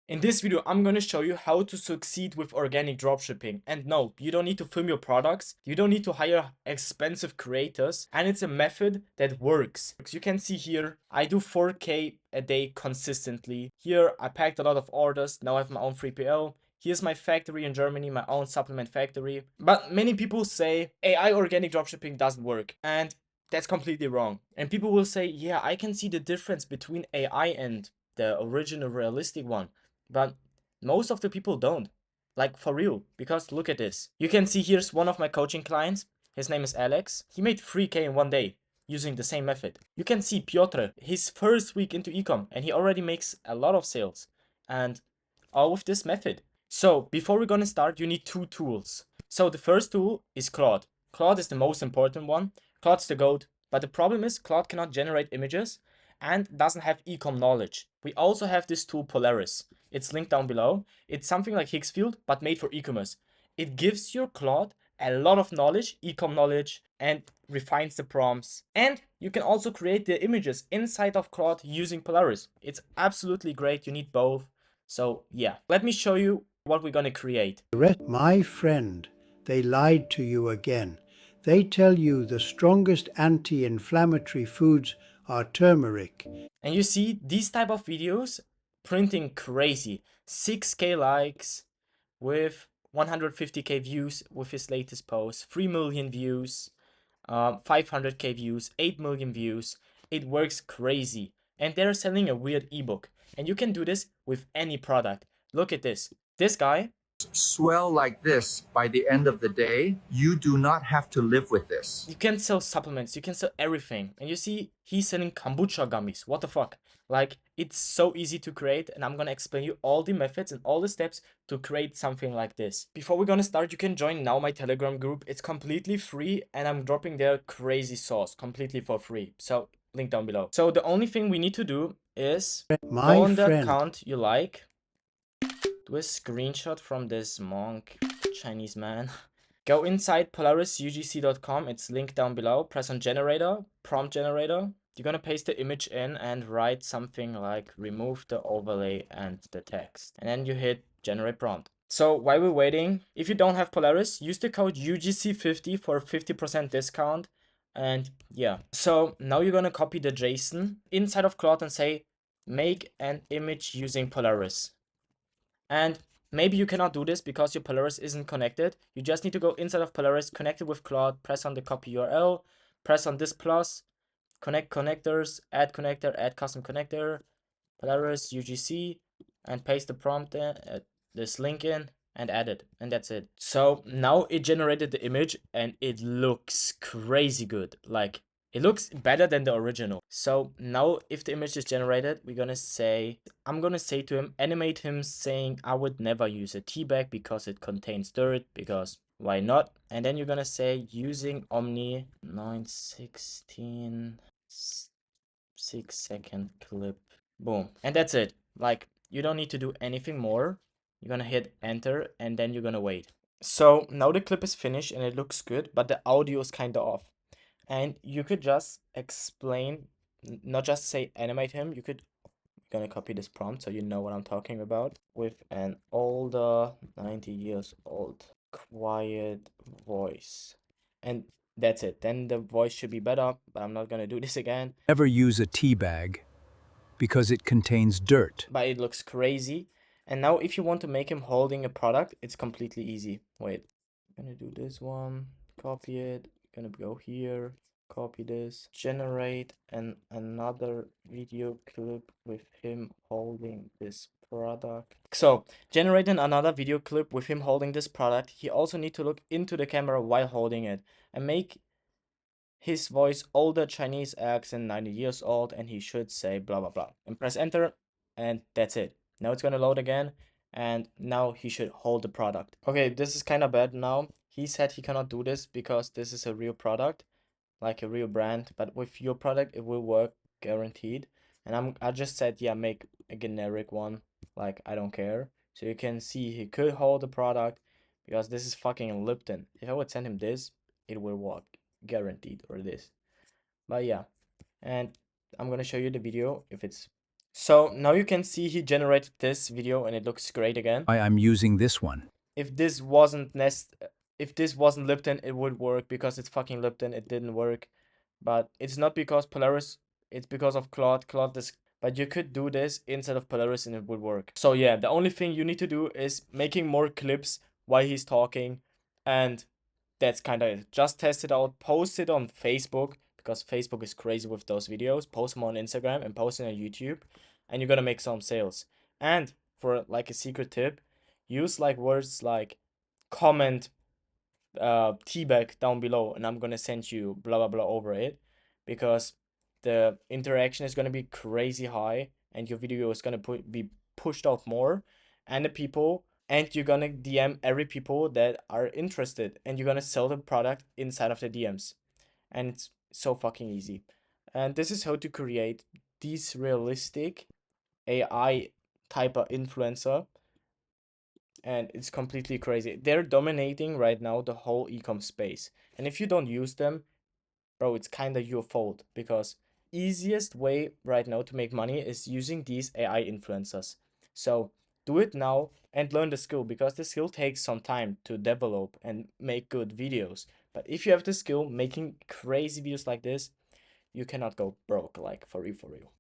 In this video, I'm going to show you how to succeed with organic dropshipping. And no, you don't need to film your products. You don't need to hire expensive creators. And it's a method that works. You can see here, I do 4K a day consistently. Here, I packed a lot of orders. Now I have my own 3PL. Here's my factory in Germany, my own supplement factory. But many people say AI organic dropshipping doesn't work. And that's completely wrong. And people will say, yeah, I can see the difference between AI and the original realistic one. But most of the people don't. Like for real. Because look at this. You can see here's one of my coaching clients. His name is Alex. He made 3K in one day using the same method. You can see Piotr, his first week into ecom, and he already makes a lot of sales. And all with this method. So before we're gonna start, you need two tools. So the first tool is Claude. Claude is the most important one. Claude's the GOAT. But the problem is Claude cannot generate images and doesn't have ecom knowledge. We also have this tool Polaris. It's linked down below. It's something like Higgsfield, but made for e-commerce. It gives your Claude a lot of knowledge, ecom knowledge, and refines the prompts. And you can also create the images inside of Claude using Polaris. It's absolutely great. You need both. So yeah, let me show you what we're gonna create. My friend, they lied to you again. They tell you the strongest anti-inflammatory foods are turmeric. And you see these type of videos printing crazy. 6K likes with 150K views with his latest post, 3 million views, 500K views, 8 million views. It works crazy. And they're selling a weird ebook. And you can do this with any product. Look at this. This guy swell like this by the end of the day, you do not have to live with this. You can sell supplements, you can sell everything. And you see, he's selling kombucha gummies. What the fuck? Like, it's so easy to create, and I'm gonna explain you all the methods and all the steps to create something like this. Before we're gonna start, you can join now my Telegram group. It's completely free, and I'm dropping there crazy sauce completely for free. So, link down below. So the only thing we need to do is go My on the friend, account you like, do a screenshot from this monk Chinese man. Go inside polarisugc.com, it's linked down below, press on generator, prompt generator. You're gonna paste the image in and write something like remove the overlay and the text. And then you hit generate prompt. So while we're waiting, if you don't have Polaris, use the code UGC50 for 50% discount. And yeah, so now you're gonna copy the JSON inside of Claude and say make an image using Polaris. And maybe you cannot do this because your Polaris isn't connected. You just need to go inside of Polaris, connect it with Claude, press on the copy URL, press on this plus, connect connectors, add connector, add custom connector, Polaris UGC, and paste the prompt in, this link in, and add it. And that's it. So now it generated the image and it looks crazy good. Like, it looks better than the original. So now if the image is generated, I'm gonna say to him, animate him saying, I would never use a tea bag because it contains dirt, because why not? And then you're gonna say using Omni 916 6-second clip. Boom. And that's it. Like, you don't need to do anything more. You're gonna hit enter and then you're gonna wait. So now the clip is finished and it looks good, but the audio is kind of off. And you could just explain, not just say animate him, you could, gonna copy this prompt so you know what I'm talking about, with an older 90 years old quiet voice. And that's it. Then the voice should be better, but I'm not gonna do this again. Never use a tea bag because it contains dirt. But it looks crazy. And now if you want to make him holding a product, it's completely easy. Wait, I'm gonna do this one, copy it, gonna go here, copy this, generate another video clip with him holding this product. So generating another video clip with him holding this product, he also need to look into the camera while holding it and make his voice older Chinese accent, 90 years old, and he should say blah blah blah, and press enter, and that's it. Now it's gonna load again, and now he should hold the product. Okay, this is kind of bad now. He said he cannot do this because this is a real product, like a real brand, but with your product it will work guaranteed. And I just said, yeah, make a generic one, like I don't care. So you can see he could hold the product because this is fucking Lipton. If I would send him this, it will work guaranteed, or this. But yeah, and I'm gonna show you the video if it's So now you can see he generated this video and it looks great again. I'm using this one. If this wasn't if this wasn't Lipton, it would work because it's fucking Lipton. It didn't work, but it's not because Polaris. It's because of Claude. Claude is. But you could do this instead of Polaris and it would work. So yeah, the only thing you need to do is making more clips while he's talking, and that's kind of it. Just test it out. Post it on Facebook because Facebook is crazy with those videos. Post them on Instagram and post it on YouTube, and you're gonna make some sales. And for like a secret tip, use like words like comment teabag down below and I'm gonna send you blah blah blah over it, because the interaction is gonna be crazy high and your video is gonna be pushed out more, and the people, and you're gonna DM every people that are interested, and you're gonna sell the product inside of the DMs, and it's so fucking easy. And this is how to create these realistic AI type of influencer, and it's completely crazy. They're dominating right now the whole ecom space. And if you don't use them, bro, it's kind of your fault, because easiest way right now to make money is using these AI influencers. So do it now and learn the skill, because the skill takes some time to develop and make good videos. But if you have the skill making crazy videos like this, you cannot go broke, like for real, for real.